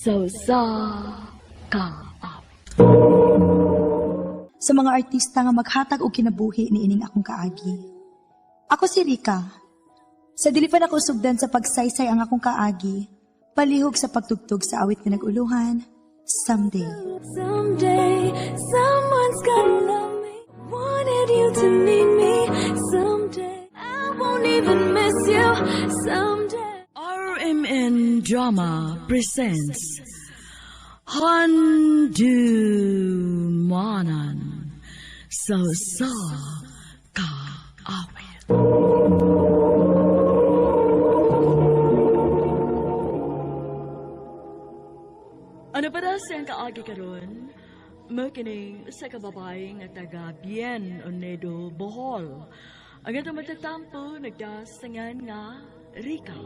So sa ka. Sa mga artista nga maghatag og kinabuhi ni ining akong kaagi. Ako si Rika. Sa dili pa nako sugdan sa pagsaysay ang akong kaagi, palihog sa pagtugtog sa awit nga nag-uluhan, Someday. Someday, someone's gonna love me. Wanted you to need me. Someday, I won't even miss you. Someday. RMN Drama presents Handumanan So Sa Ka Awit. Ano pa daw siyang kaagi karon? Makining sa kababae nga taga Bien Onedo, Bohol. Ang ito magtatampo, nagdasangan nga Rika.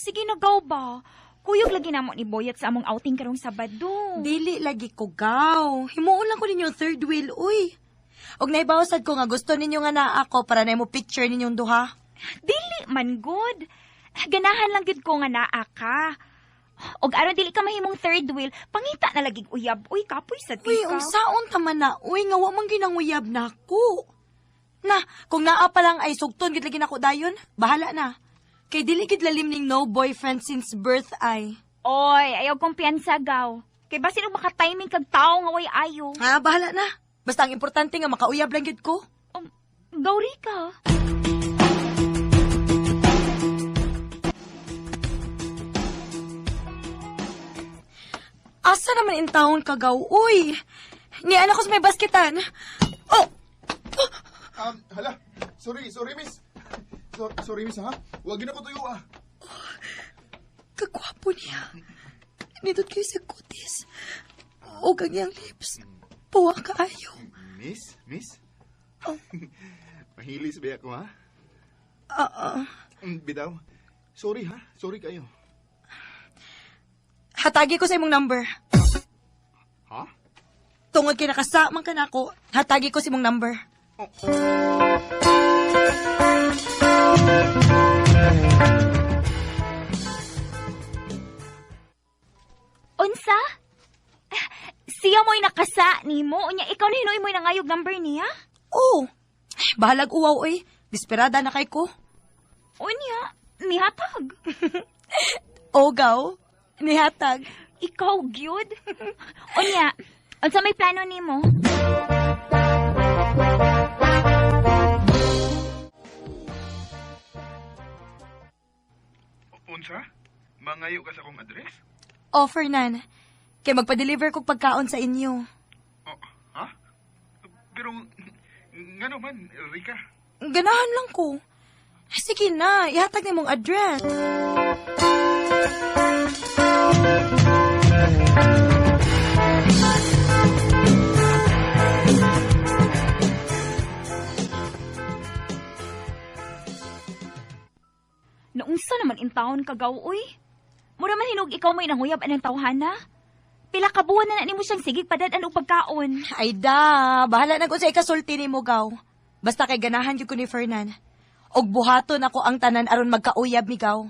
Sige na, gaw ba? Kuyog lagi na mo ni Boyet sa among outing karong Sabado. Dili lagi ko gaw. Himuon lang ko ninyo third wheel, uy. Og naibawsad ko nga gusto ninyo nga na ako para na mo picture ninyong duha. Dili man good. Ganahan lang gud ko nga naa ka. Og aron dili ka mahimong third wheel, pangita na lagig uyab. Uy, kapoy sad Uy, ka. unsaon taman na, uy, nga wa man ginanguyab na ako. Na, kung naa pa lang ay sugton gid lagi nako dayon, bahala na. Kay dili gid lalim ning no boyfriend since birth ay. Oy, ayaw kumpiyansa gaw. Kay basin og maka-timing kag tawo nga way ayo. Bahala na. Basta ang importante nga makauyab lang gid ko. Gaw Rika. Asa naman in taon kagaw, uy. Ni anak ko sa may basketan. Oh, Hala. Sorry, miss. Sorry, miss, ha? Huwag na ko tuyo, kagwapo niya. Nindot kayo sa kutis. O ganyang lips. Puwa kaayo. Miss? Mahilis ba ako, ha? Bitaw. Sorry, ha? Sorry kayo. Hatagi ko sa imong number. Ha? Tungod kay nakasamang ka na ako, hatagi ko sa imong number. Unsa? Siya mo'y nakasa nimo. Unya ikaw na hinuoy mo'y nangayog number niya? Oh, bahalag uwaw, oy. Desperada na kay ko. Unya, nihatag. Ogaw, nihatag. Ikaw, gyud. Unya, unsa may plano nimo? Unsa? Mangayo ka sa akong address? Offer nan. Kay magpa-deliver kog pagkaon sa inyo. Oh, ha? Pero, nga naman, Rika. Ganahan lang ko. Sige na, ihatag ni mong address. Naunsa naman in taon kagaw, uy? Mura man hinog ikaw may nanguyab anang tawhana? Pila ka buwan na nimo siyang sigig padadan og pagkaon. Ay da, bahala na ko sa ikasulti ni mo gaw. Basta kay ganahan yun ko ni Fernan. Og buhaton ako ang tanan aron magkauyab mi gaw.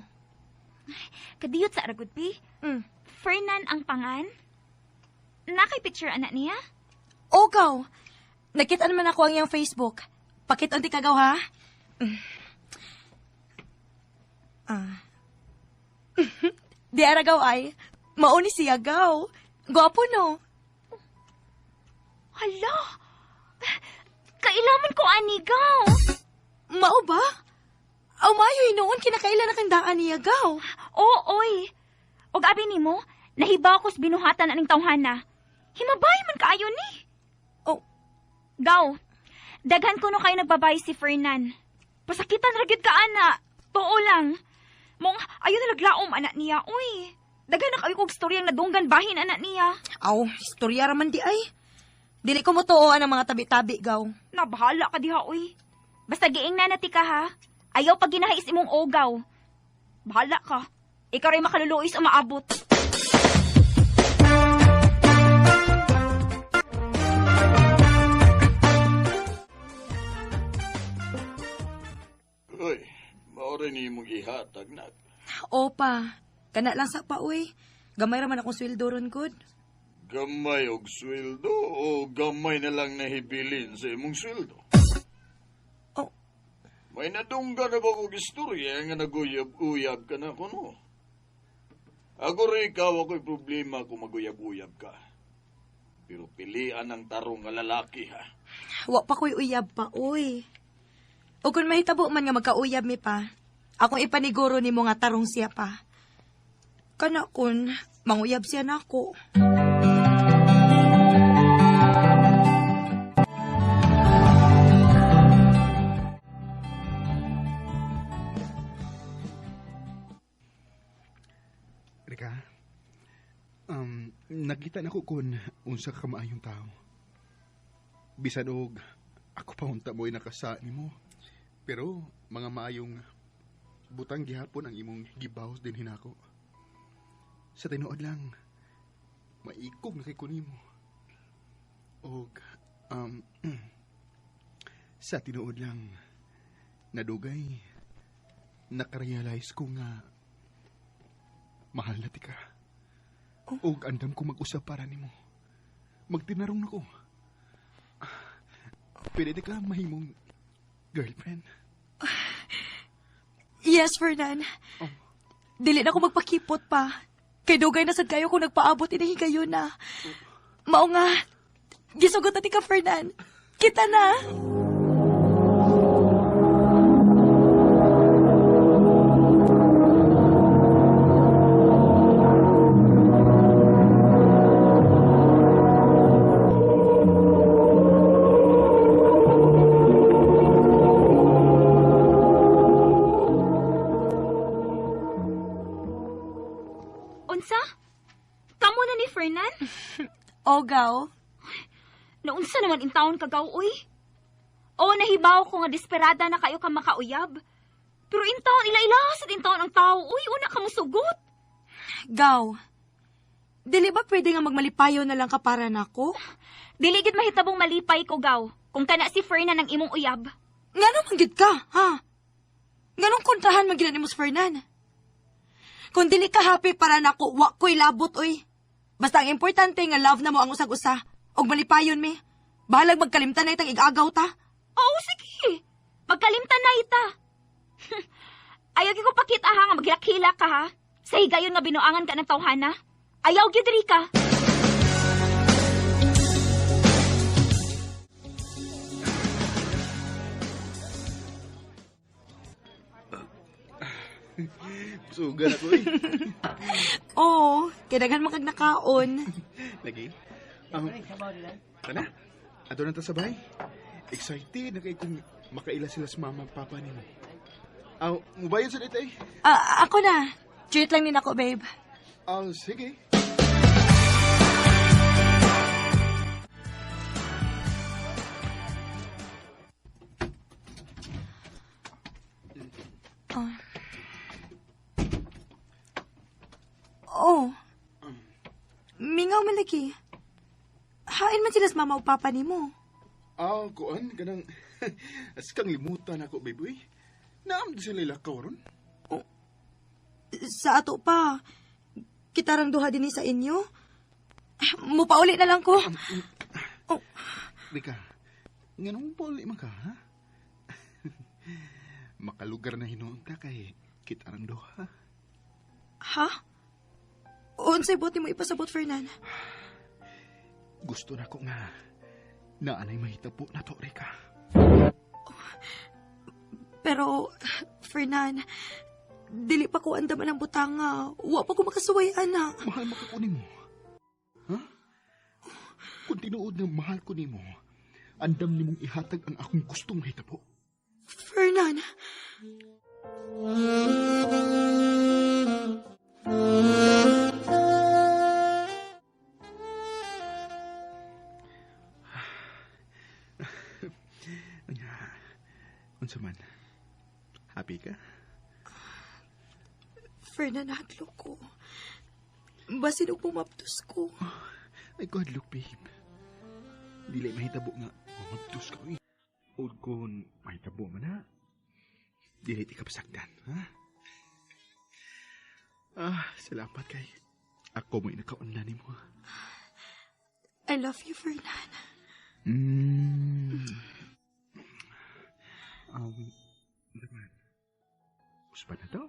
Kadiyot sa aragod, pi. Fernan ang pangan? Nakay picture anak niya? O gaw, nakita naman ako ang iyang Facebook. Pakit-unti ka gaw ha? Di ara gaw ay, mauni siya gaw. Gwapo no? Hala! Kailaman ko anigaw. Mao ba? Aw mayo noon kinakailan na kang daan niya gaw. Oo, oy. Og abi nimo, nahibaw ko sa binuhatan aning tawhana. Himabay man kaayo ni. Oh, Gaw, daghan ko no kayo nagbabay si Fernan. Pasakitan ragid ka, ana. Too lang. Mong, ayaw na naglaom, anak niya. Uy, daghan na kayo kong storyang nadunggan bahin, anak niya. aw, istorya raman di ay. Dili ko mo tuoan ang mga tabi-tabi gaw. Nabahala ka diha, uy. Basta giing na nati ka, ha? Ayaw pag ginahis imong ogaw. Bahala ka. Ikaw rin makaluluis o maabot. Uy, maoray ni mong ihatag na. Opa, kana lang sa pa, uy. Gamay raman akong sweldo ron, good. Gamay og sweldo o gamay na lang nahibilin sa imong sweldo? Oh. May nadunggan na ba kong istorya nga naguyab-uyab ka na kuno? Ako rin ikaw ako'y problema kung maguyab-uyab ka. Pero pilian ang tarong nga lalaki, ha? Wa pa ko'y uyab pa, uy. O kung mahitabo man nga magkauyab mi pa, akong ipaniguro ni mo nga tarong siya pa. Kana kun, manguyab siya na ako. Rika, nakita na ko kung unsa ka maayong tao. Bisan og ako pa unta mo'y nakasa ni mo. Pero mga maayong butang gihapon ang imong gibawos din hinako. Sa tinuod lang, maikog na kay kunimo. Og sa tinuod lang, nadugay, nakarealize ko nga mahal na ti ka. Og andam ko mag-usap para nimo. Magtinarong na ko. Pwede ka mahimong girlfriend? Yes, Fernan. Dili na ako magpakipot pa. Kay dugay na sad kayo kung nagpaabot inahi kayo na. Mao nga, gisugot na ti ka, Fernan. Kita na. Unsa? Kamo na ni Fernan? Ogaw. Naunsa naman in taon kagaw, uy? O nahibaw ko nga desperada na kayo ka makauyab. Pero in taon ila-ilas at in taon ang tao, uy, una ka musugot. Gaw. Dili ba pwede nga magmalipayo na lang ka para nako? Dili gid mahitabong malipay ko gaw, kung kana si Fernan ang imong uyab. Ngano man gid ka, ha? Nganong kontrahan man gid ni Mus Fernan? Kung dili ka happy para nako, wa ko'y labot, oy. Basta ang importante nga love na mo ang usag-usa. Og malipayon mi. Bahalag magkalimtan na itang igagaw ta. Oo, sige. Magkalimtan na ita. Ayaw ko pakita ha nga maghilak-hilak ka ha. Sa higayon nga binuangan ka ng tawhana. Ayaw gid Rika. Sugan ako eh. Oo, kailangan makag nakaon. Lagi? Kana? Ato na ta sabay? Excited na kay kung makaila sila sa mama at papa nimo. Mubayan sa dito eh. Ako na. Treat lang din ako, babe. Sige. Oh. Mingaw man lagi. Hain man sila sa mama o papa ni mo. Kuan, kanang... as kang limutan ako, baby. Naam sila ilakaw ron. Sa ato pa, kita rang duha din sa inyo. Mupauli na lang ko. Rika, nganong poli man ka, ha? Makalugar na hinuon ta kay kita rang duha. Ha? Unsay buti mo ipasabot, Fernan? Gusto na ko nga naanay mahitabo na to, Rika. Pero, Fernan, dili pa ko andaman ang butanga. Wa pa ko makasuway, ana. Mahal makakunin mo. Ha? Kung tinuod na mahal ko ni mo, andam ni mong ihatag ang akong gustong mahitabo. Fernan. Unsa man? Happy ka? Fernan, hadlok ko. Basin og pumaptos ko. Ay, God, look, babe. Dili mahitabo nga. Mamagtus ka, eh. O kung mahitabo man, ha? Dili di ka pasagdan, ha? Salamat kay. Ako mo'y nakaunlan mo. I love you, Fernan. Naman. Uspa na to?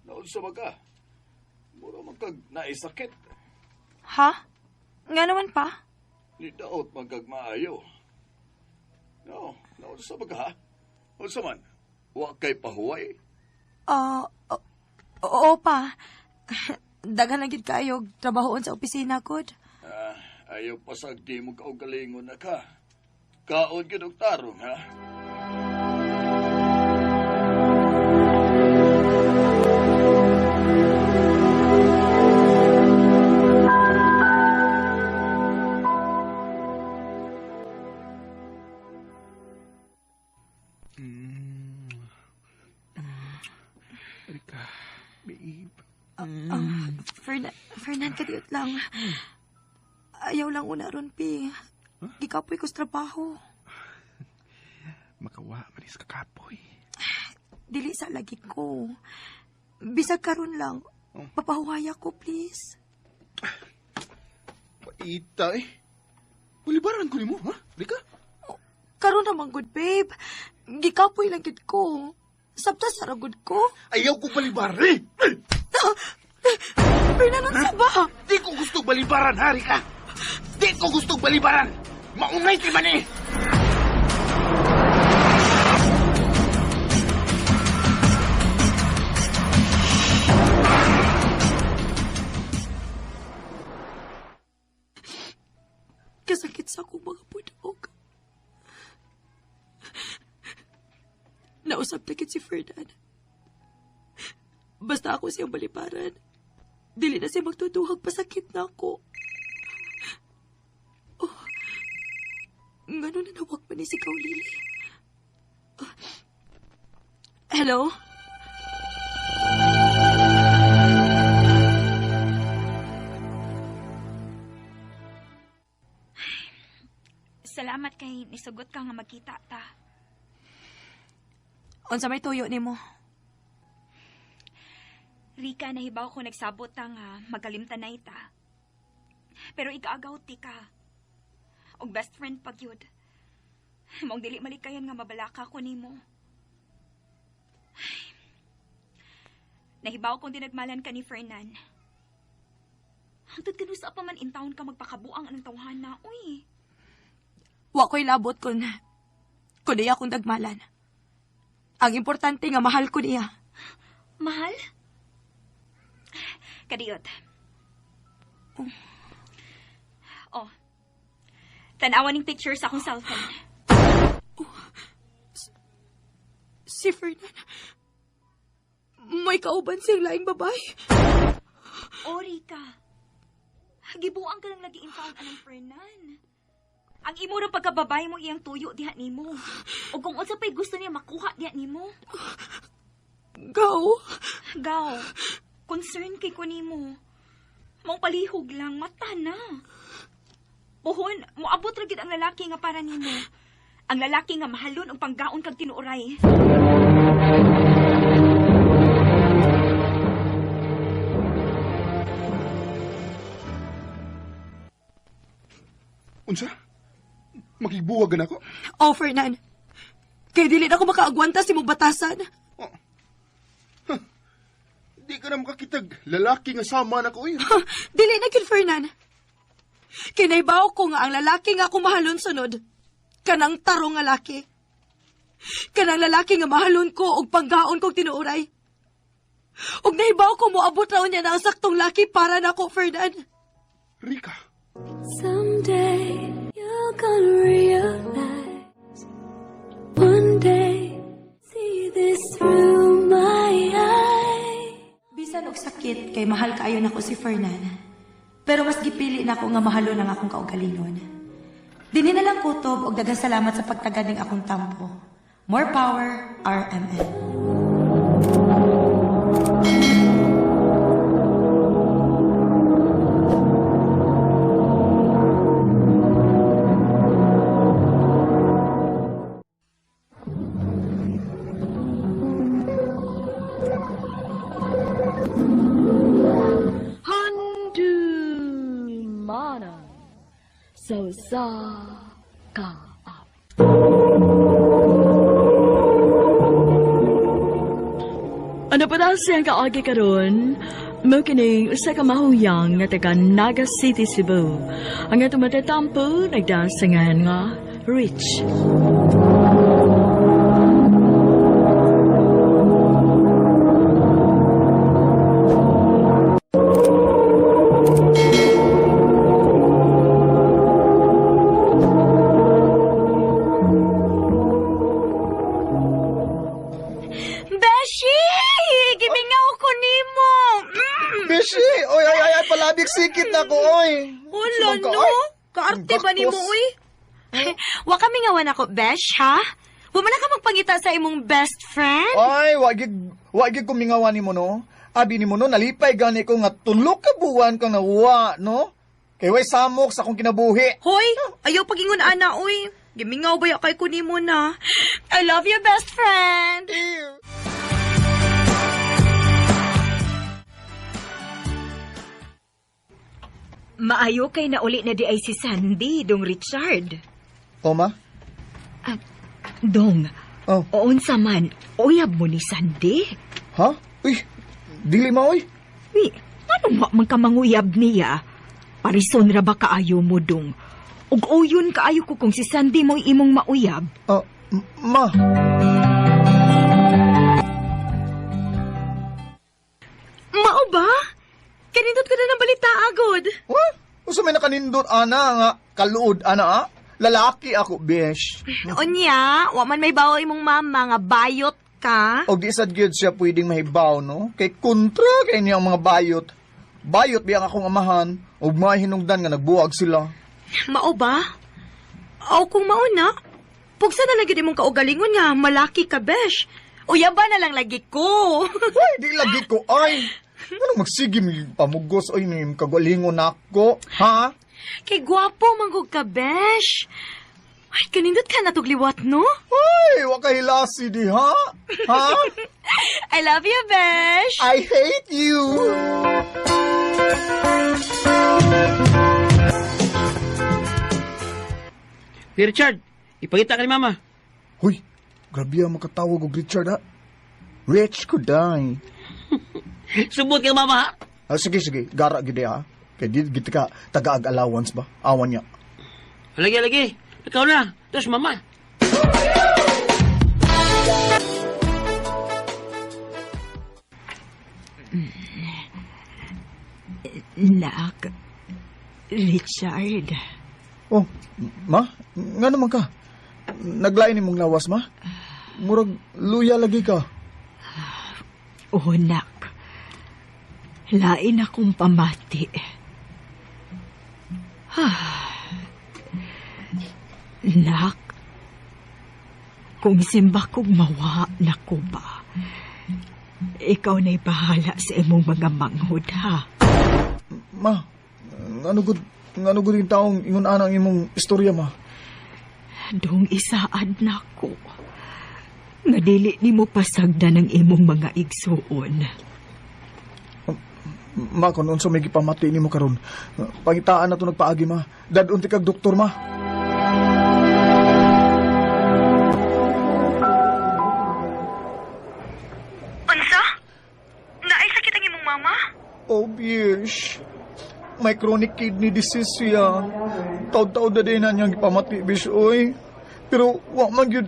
Naunsa ba ka? Mura magkag naisakit. Ha? Nga naman pa? Ni daot magkag maayo. No, naunsa ba ka? Unsa man? Wa kay pahuway? Oo pa. Dagan na gid kayo trabahoon sa opisina kod. Ayaw pasag di mo kaugalingon na ka. Kaon ka og tarong, ha? Rika, babe. Fernan, kadiyot lang. Ayaw lang una ron, Pi. Gikapoy ko sa trabaho. Makawa, manis kakapoy. Dili sa lagi ko. Bisag karon lang. Papahuwaya ko, please. Paita, eh. Balibaran ko ni mo, ha? Rika? Karon naman, good babe. Gikapoy lang gid ko. Sabta sa ragod ko. Ayaw ko balibaran, eh! Fernan, sa ba? Di ko gusto balibaran, ha, Rika? Di ko gusto balibaran! Maunay ki man, eh! Kasakit sa akong mga pudog. Nausap na kit si Fernan. Basta ako siyang baliparan, dili na siya magtutuhag, pasakit na ako. Oh, ngano na nawag pa ni si Lily. Hello? Salamat kay nisugot ka nga magkita ta. Unsa may tuyo nimo? Rika, nahibaw ko nagsabot ta nga magalimtan na ita. Pero igaagaw ti ka. Og best friend pag yun. Mong dili malikayan nga mabalaka ko nimo. Nahibaw kong dinagmalan ka ni Fernan. Hangtod ka sa pa man in town ka magpakabuang anong tawhana, uy. Wa ko'y labot kun niya akong dagmalan. Ang importante nga mahal ko niya. Mahal? Kadiyot. Oh. Tanawan ng picture sa akong cellphone. Si Fernan. May kauban siyang laing babae. O, Rika. Gibuang ka lang lagi in town anong Fernan. Ang imo ng pagkababay mo iyang tuyo diha nimo. O kung unsa pa'y gusto niya makuha diha nimo. Gaw, concern kay ko nimo. Mong palihog lang, mata na. Puhon, moabot ra gid ang lalaki nga para nimo. Ang lalaki nga mahalon og panggaon kag tinuoray. Unsa? Makibuwagan ako? Oh, Fernan. Kaya dili na ako makaagwanta si mong batasan. Di ka na makakitag lalaki nga sama na ko, eh. Dili na kin, Fernan. Kinaibaw ko nga ang lalaki nga akong mahalon sunod. Kanang tarong nga laki. Kanang lalaki nga mahalon ko og panggaon kong tinuuray. Og nahibaw ko mo abot raon niya na ang saktong laki para na ko, Fernan. Rika. Someday you're gonna realize. One day, see this kay mahal kaayo nako si Fernan. Pero mas gipili na ako nga mahalo ng akong kaugalingon. Dini na lang kutob og daghang salamat sa pagtagad ning akong tampo. More power, RMN. Handu mana so sa ka up. Ano pa daw siyang kaagi karon? Mo kining usa ka mahuyang nga taga Naga City, Cebu. Ang atong matatampo nagdasangan nga Rich. Beshi! Gimingaw ko nimo! Beshi! Oy, palabik sikit na ko, oy! Wala, Sumang ka, no? oy. Kaarte ba nimo, Gastos. uy? Wa kami ngawan ako, Besh, ha? Wa man na ka magpangita sa imong best friend? Ay, wagig kumingawan ni mo, no? Abi ni mo, no, nalipay gani ko nga tulok ka buwan kang nawa, no? Kay way samok sa akong kinabuhi. Hoy, ayaw pagingon ana, uy. Gimingaw ba ya kay ko nimo na? I love you, best friend! Maayo kay na uli na di ay si Sandy, Dong Richard. O, ma? Dong, Oh, unsa man, uyab mo ni Sandy? ha? Uy, dili ma, oy. Uy, ano man ka manguyab niya? Parison ra ba kaayo mo, Dong? Ug uyon kaayo ko kung si Sandy mo imong mauyab. Ma. Mao ba? Kanindot ko na ng balita agod. What? Usa may nakanindot, ana, nga, kaluod, ana, ha? Lalaki ako, besh. Onya, wa man may bawo imong mama nga bayot ka. O di sad gyud siya pwedeng mahibaw, no? Kay kontra kay niyang mga bayot. Bayot biyang akong amahan, ug mga hinungdan nga nagbuwag sila. Mao ba? O kung mao na, pugsa na lagi imong kaugalingon nga malaki ka, besh. Uyaba na lang lagi ko. Ay, di lagi ko, ay. Ano magsigim pamugos, ay, nim kagalingon ako, ha? Kay gwapo manggog ka, besh. Ay, kanindot ka natugliwat, no? Ay, wakahilasi di, ha? Ha? I love you, besh. I hate you. Hey, Richard, ipakita ka ni Mama. Huy, grabe ang makatawag og Richard, ha? Rich ko die. Subot ka, Mama, ha? Sige, gara gid ha. Kay di gid ka taga-ag allowance ba? Awan niya. Lagi. Ikaw na. Tapos, Mama. Nak, Richard. Oh, ma? Nga naman ka? Naglain mong lawas, ma? Murag luya lagi ka. Oh, nak. Lain akong pamati. Nak, kung simba kong mawa na ko ba, ikaw na'y bahala sa imong mga manghod, ha? Ma, ano gud yung taong ingon anang imong istorya, ma? Dong isaad na ko. Nga dili ni mo pasagda ng imong mga igsuon. Ma, kung unsa may gipamati nimo karon, pangitaan na to nagpaagi, ma. Dadun ti kag doktor, ma. Unsa? Naay sakit ang imong mama? Oh, bish. May chronic kidney disease siya. Taod-taod na din na niyang gipamati, bish, oy. Pero wa man gyud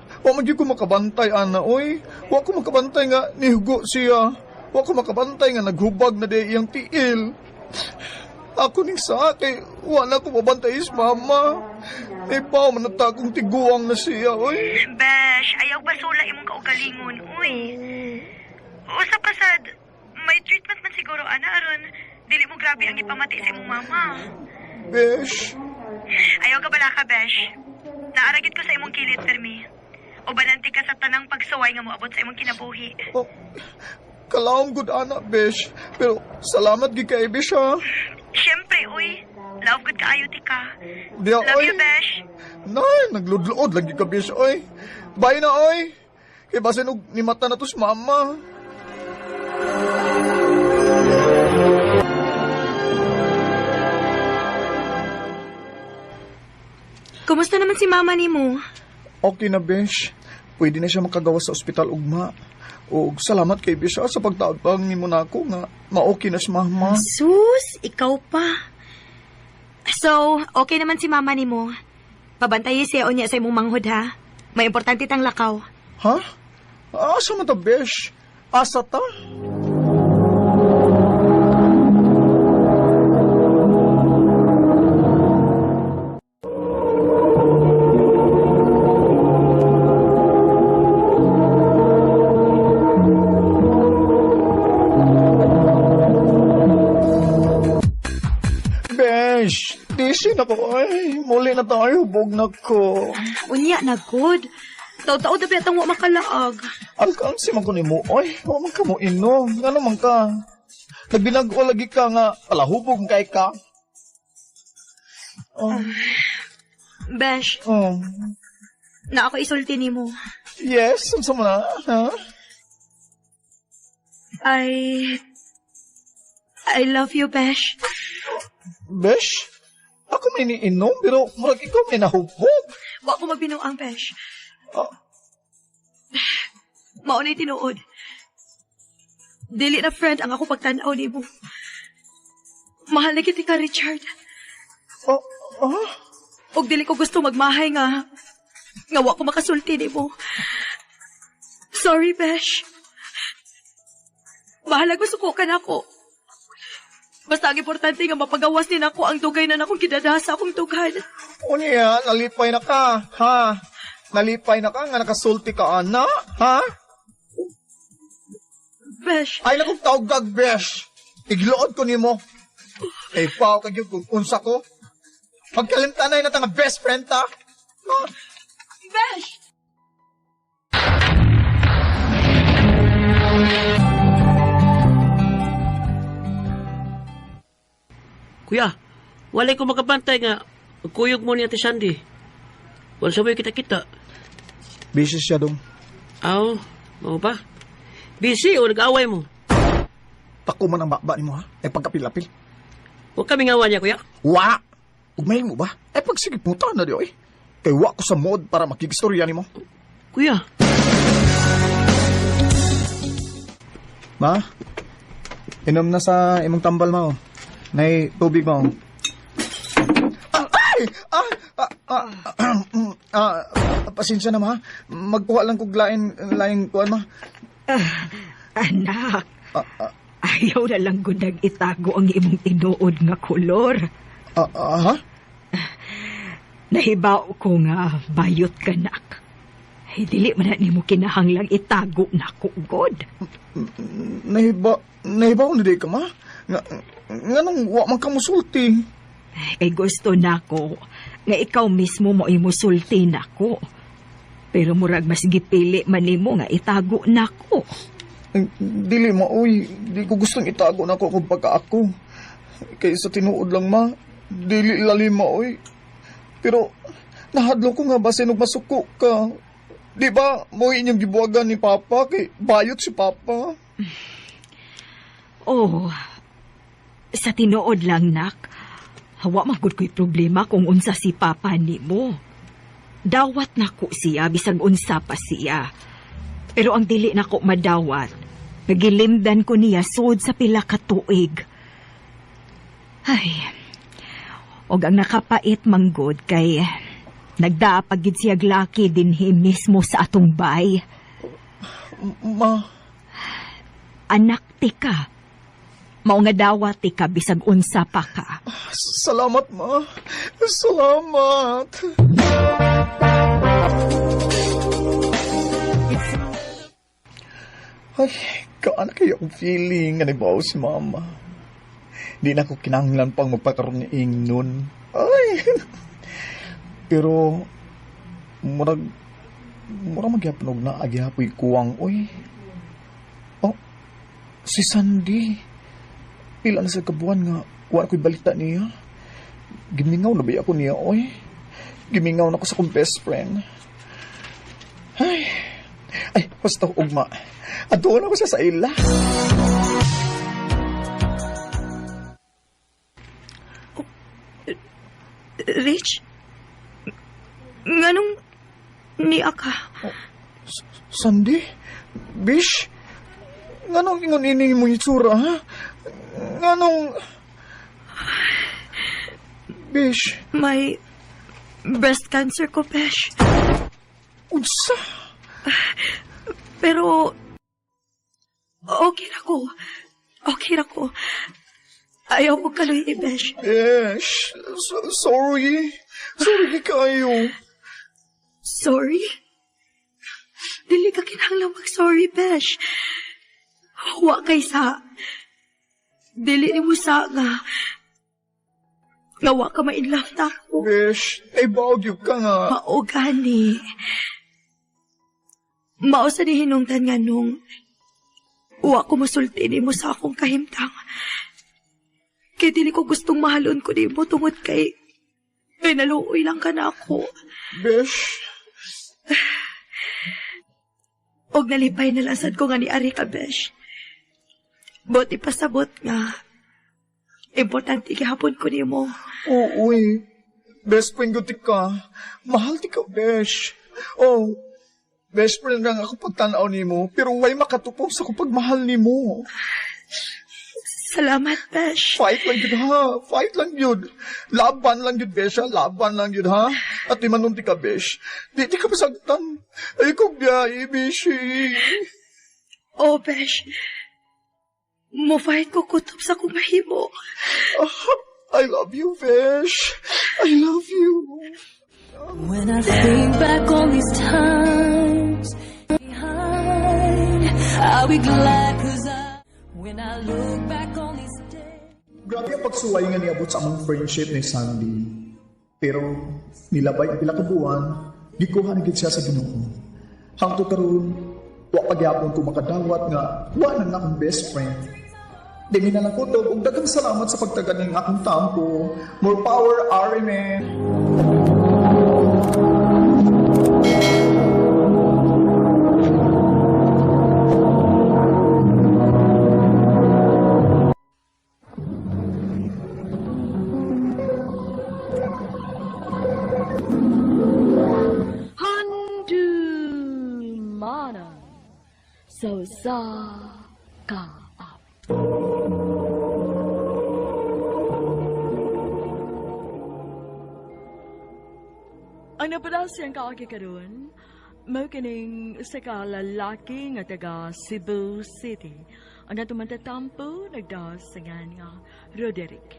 ko makabantay, ana, oy. Wa ko makabantay nga nihugo siya. Wa ko makabantay nga naghubag na di iyang tiil. Ako ning sa kay wala ko mabantay is mama. Eh pa man kong tiguang na siya, oy. Besh, ayaw basula imong kaugalingon, uy. Usa pasad, May treatment man siguro, ana, aron. Dili mo grabe ang ipamati sa imong mama. Besh. Ayaw ka bala ka, Besh. Naaragit ko sa imong kilit, Permi. O bananti ka sa tanang pagsuway nga moabot sa imong kinabuhi. Oh, kalaom good ana, Besh. Pero salamat gi kay Besh, ha. Siyempre, uy. Love good ka, ayuti ka. Diya, Love oy. you, Besh. Nay, nagludlood lagi ka, Besh, oy. Bye na, oy. Kay basin og ni mata na to si mama. Kumusta naman si mama ni mo? Okay na, Besh. Pwede na siya makagawa sa ospital ugma. O salamat kay Besh sa pagtaod ni mo na ako nga ma-okay na si mama. Sus, ikaw pa. So, okay naman si mama ni mo. Pabantayi siya o niya sa imong manghod, ha? May importante tang lakaw. Ha? Asa man ta, Besh? Asa ta? Besh, disin ako. Ay, muli na tayo. Hubog na ko. Unya na, good. Taw-taw dapat ang wa makalaag. Alkansi man ko ni mo. Ay, huwag man ka mo inom. Ano man ka? Nagbinago lagi ka nga. Palahubog kay ka. Oh, Besh, oh. na ako isulti ni mo. Yes, unsa mo na? Ha? I love you, Besh. Besh? Ako may niinom, pero murag ikaw may nahubog. Wa ko magbinuang, Besh. Ah, Maunay tinuod. Dili na friend ang ako pagtanaw ni mo. Mahal na kita ka, Richard. oh, ah, Og dili ko gusto magmahay nga. Nga wa ko makasulti ni mo. Sorry, Besh. Bahala gusto ko ka na ako. Basta ang importante nga mapagawas din ako ang tugay na akong kidadasa akong tugan. unya, nalipay na ka, ha? Nalipay na ka nga nakasulti ka, ana, ha? Besh, Ay, nakong tawgag, Besh. Iglood ko ni mo. Eh, pao kag yung kung unsa ko. Magkalimtanay na nga best friend ta. Ha? Besh! Kuya, walay ko makabantay nga. Magkuyog mo ni Ate Sandy. Wala sabay kita-kita. Busy siya dong. Aw, mo ba? Busy o nag-away mo? Tako man ang bakba ni mo, ha? Eh, pagkapilapil. Huwag kami ngawa niya, kuya. Wa! Ugmail mo ba? Eh, pagsigit mo na di, oy. Kay wa ko sa mod para makigistorya ni mo. Kuya, Ma? Inom na sa imong tambal, ma, oh. Nay, tubig mo. Ay! Pasensya na, ma. Magkuha lang kog laing kuan, ma. Anak, ayaw na lang gunag itago ang imong tinuod nga kolor. Ha? Nahibaw ko nga bayot ka, nak. Ay, dili man na nimo kinahanglang itago na kugod. Nahibaw na di ka, ma. Nga nang wa man ka musulti. Ay, gusto na ko nga ikaw mismo mo imusulti na ko. Pero murag mas gipili man nimo nga itago na ko. Dili, ma, uy. Di ko gustong itago na ko kung pagka ako. Kaya sa tinuod lang, ma. Dili lalim, ma, uy. Pero, nahadlo ko nga basin og masuko ka. Di ba, mo inyong gibuwagan ni Papa kay bayot si Papa. Oh, sa tinuod lang, nak. Hawa magud ko'y problema kung unsa si Papa nimo. Dawat na ko siya, bisag unsa pa siya. Pero ang dili na ko madawat, nagilimdan ko niya sud sa pila ka tuig. Ay, og ang nakapait manggod kay nagdaapagid siya glaki dinhi mismo sa atong bay. Ma, Anak ti ka. Mao nga dawat ti ka bisag unsa pa ka. salamat, ma. Salamat. Ay, Kaan kaya akong feeling nga nagbawa si mama. Di na ako kinahanglan pang magpakaroon ni Ingnon. Ay! Pero, murag magyapanog na agyapoy kuwang, oy. Oh, si Sandy. Pila na sa kabuan nga, wala ko'y balita niya. Gimingaw na ba ako niya, oy? Gimingaw na ko sa kong best friend. Ay, basta ugma. Adoon ako sa ila. Rich? Nganong niya ka? Sandy? Bish? Nganong ingon ini mo itsura, ha? Nganong... Bish? May breast cancer ko, Besh. Unsa? Pero, okay na ko. Okay na ko. Ayaw mo kaluhi, Besh. Bish, sorry. Sorry kayo. Sorry? Dili ka kinahanglan mag-sorry, Besh. Wa kay sa... Dili ni mo sa nga wa ka ma-inlove na ako. Bish, ay bawag ka nga. Mao gani. Mao sa ni hinungdan nga nung wa ko masulti ni mo sa akong kahimtang. Kaya dili ko gustong mahalon ko ni mo tungod kay naluoy lang ka na ako. Bish. Og nalipay na lang sad ko nga ni Ari ka, Besh. Buti pasabot nga. Importante gihapon ko ni mo. Oo, best friend ko ka. Mahal ti ka, Besh. Oh, best friend lang ako pagtanaw ni mo, pero way makatupong sa kong pagmahal ni mo. Salamat, Besh. Fight lang yun, ha? Fight lang yun. Laban lang yun, Besh, ha? Laban lang yun, ha? At di manunti ka, Besh. Di ka masagtan. Ay, kong biyahe, Beshi. Oh, Besh. Mo-fight ko kutob sa kumahimo. I love you, Besh. I love you. When I think back on these times behind, I'll be glad when I look back on these days. Grabe ang pagsuway nga niabot sa among friendship ni Sandy. Pero nilabay ang pila ka buwan, gikuha na gid siya sa Ginoo. Hangtod karon, wa pagyapon ko makadawat nga wa nang akong best friend. Dili na lang ko to, ug daghang salamat sa pagtagan ng akong tampo. More power, Arimen. So sa ka up. Ang napadasyan ka aki karon, mao kining sa kalalaki nga taga Cebu City. Ang natumatatampo nagdasangan nga Roderick.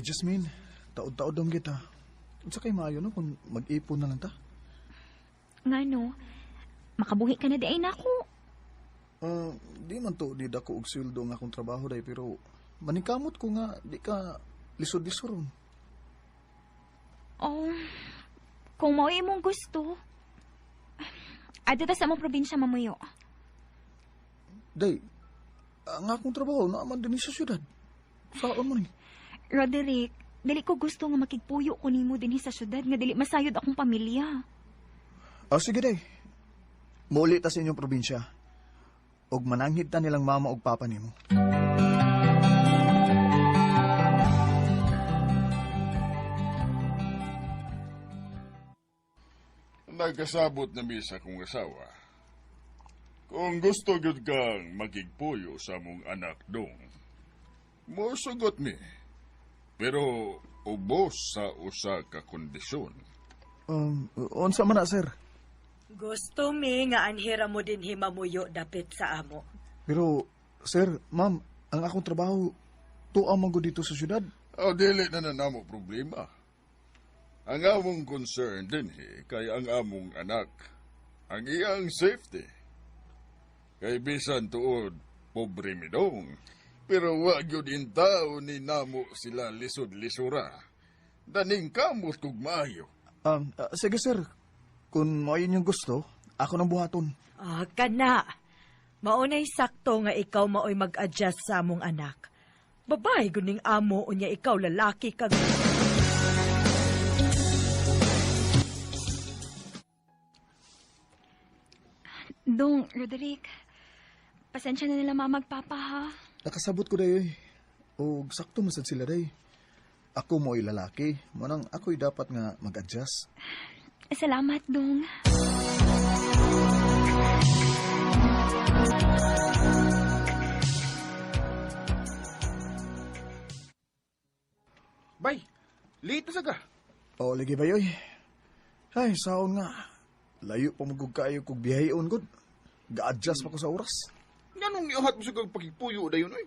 Jasmine, taod-taod dong kita. Unsa kay maayo no kung mag-ipon na lang ta? Ngano? Makabuhi ka na di ay nako. Di man to di dako og sweldo nga akong trabaho day pero manikamot ko nga di ka lisod-lisoron. Oh, kung mao imong gusto. Adto ta sa among probinsya mamuyo. Day, ang akong trabaho naaman din sa syudad. Saan mo ni? Roderick, dili ko gusto nga makigpuyo ko nimo dinhi sa syudad nga dili masayod akong pamilya. Sige day. Muli ta sa inyong probinsya. Og mananghid ta nilang mama og papa nimo. Nagkasabot na mi sa kong asawa. Kung gusto gyud kang magigpuyo sa mong anak dong, mosugot mi. Pero ubos sa usa ka kondisyon. Unsa man na, sir? Gusto mi nga anhira mo din himamuyo dapit sa amo. Pero, sir, ma'am, ang akong trabaho, tuwa man ko dito sa syudad. Dili na namo problema. Ang among concern din kay ang among anak, ang iyang safety. Kay bisan tuod, pobre midong, pero wag yun in tao ni namo sila lisod-lisura. Daning kamot kog maayo. Sige, sir. Kung mayon yung gusto, ako nang buhaton. Kana. Maunay sakto nga ikaw maoy mag-adjust sa among anak. Babae guning amo unya ikaw lalaki kag... Dong, Roderick, pasensya na nila mamagpapa ha. Nakasabot ko dayo O sakto masad sila day. Ako mo'y lalaki. Manang ako'y dapat nga mag-adjust. Salamat, Dong. Bay, late na saga. Lagi ba yoy? Ay, saon nga. Layo pa magug kayo kog biyayon gud. Ga-adjust pa ko sa oras. Nganong niuhat mo sa pagpuyo dayon oy?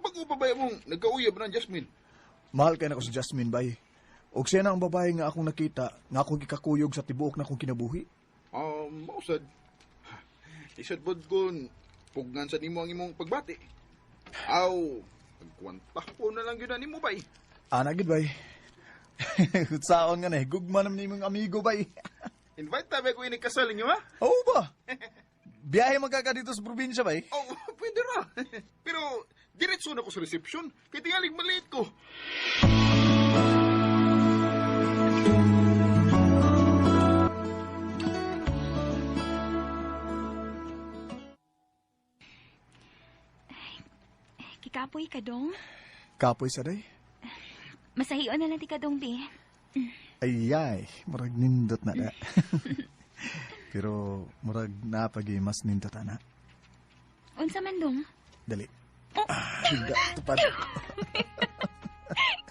Bago pa ba mong nagkauyab ng Jasmine? Mahal kay nako si Jasmine bay. Og siya na ang babae nga akong nakita, nga akong gikakuyog sa tibuok na akong kinabuhi. Mausad. Isad pod kun pugnan sa nimo ang imong pagbati. Nagkwanta ko na lang yun na nimo bay. Gid bay. Saon nga na, gugma naman ni mong amigo bay. Invite tabi ko inikasal ninyo ha? Oo ba? Biyahe magkaka dito sa probinsya bay? Pwede ra. Pero diretso na ko sa reception. Kaya tingaling maliit ko. Kikapoy ka, Dong? Kapoy sa day? Masahiyon na lang ti ka, Dong, bi. Ayay, murag nindot na da. Pero murag napagi mas nindot na. Unsa man, Dong? Dali. Higda, tupad.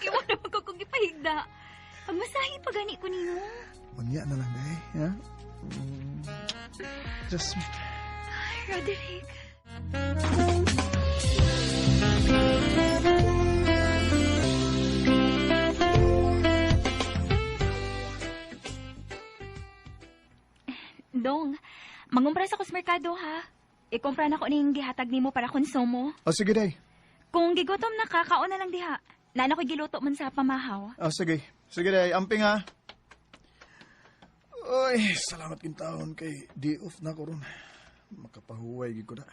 Iwan naman ko kung ipahigda. Pagmasahi pa gani ko ninyo. Mangya na lang, day. Ha? Just... Roderick. Dong, mangumpras ako sa merkado ha. Ikumpra na ko ning gihatag nimo para konsumo. Sige day. Kung gigutom na ka, kaon na lang diha. Nana ko giluto man sa pamahaw. Sige. Sige day, amping ha. Ay, salamat kintaon kay day off na ko ron. Makapahuway gid ko na.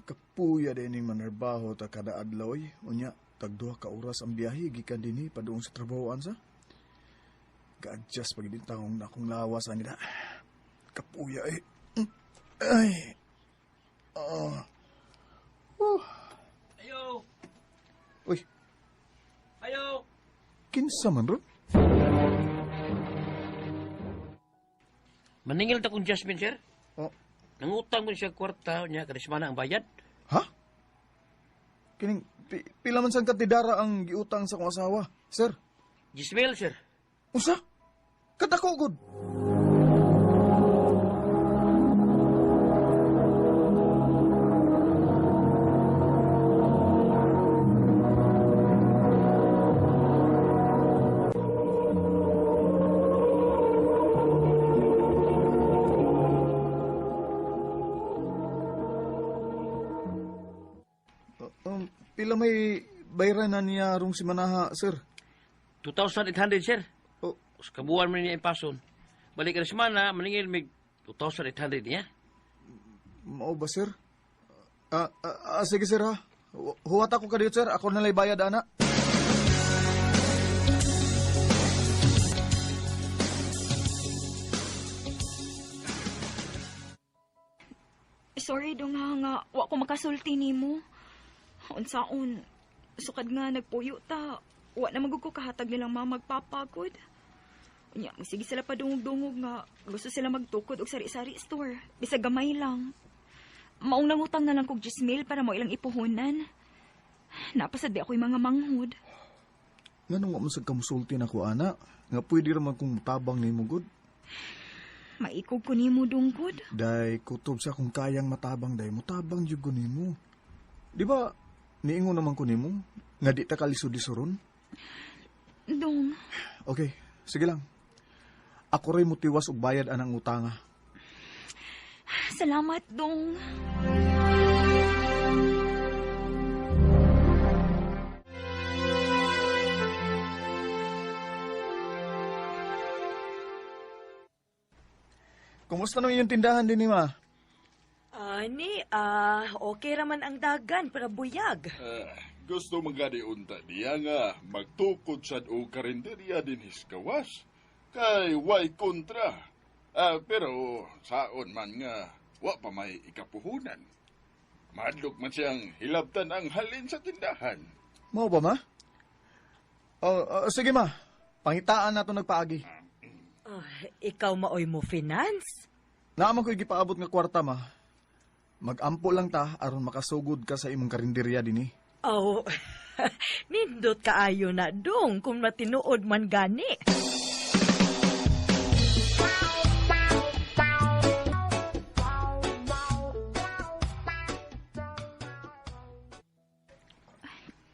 Kapuya din ning manarbaho ta kada adlaw. Unya, tagduha ka oras ang biyahe gikan dinhi padung sa trabahoan sa. Ga-adjust pag din taong na akong lawas nila. Kapuya eh. Ay. Ayo! Uy, Ayo! kinsa man ron? Maningil ta kong Jasmine, sir. Nangutang mo siya kwarta niya, karismana ang bayad. Ha? Kining, pila man sang katidara ang giutang sa kong asawa, sir? Gismel, sir. Usa? Kadako gud. Pila may bayaran na niya rong si Manaha, sir? 2,800, sir. Sa kabuuan mo niya impason. Balik ka na semana, maningil mig 2,800 niya. Mao ba, sir? Sige, sir, ha? Huwat ako ka dito, sir. Ako nalay bayad, ana. Sorry dong nga, wa ko makasulti nimo. Unsaon, sukad nga nagpuyo ta. Wa na magug ko kahatag nilang mga magpapagod. Unya, sige sila pa dungog-dungog nga gusto sila magtukod og sari-sari store. Bisag gamay lang. Maong nangutang na lang kog 10,000 para mo ilang ipuhunan. Napasad di ako'y mga manghud. Nganong wa man sad kamusulti na ko, ana? Nga pwede raman kong mutabang ni mo, good. Maikog ko nimo dungkod. Day, kutob sa kung kayang matabang, day, mutabang jud ko nimo. Di ba, niingon naman ko nimo, nga di ta kalisod-lisuron? Dong, Okay, sige lang. Ako rin mutiwas og bayad anang utanga. salamat, Dong. Kumusta naman yung tindahan din ni Ma? Ani, okay raman ang dagan para buyag. Gusto magani unta niya nga magtukod sad og karinderya din hiskawas. Kay way kontra. Pero saon man nga wa pa may ikapuhunan. Madlok man siyang hilabtan ang halin sa tindahan. Mao ba, Ma? Sige, Ma. Pangitaan na ito nagpaagi. Ikaw maoy mo finance? Naaman ko igipaabot nga kwarta, Ma. Mag-ampo lang ta aron makasugod ka sa imong karinderya din eh. Oh, nindot kaayo na dong kung matinuod man gani.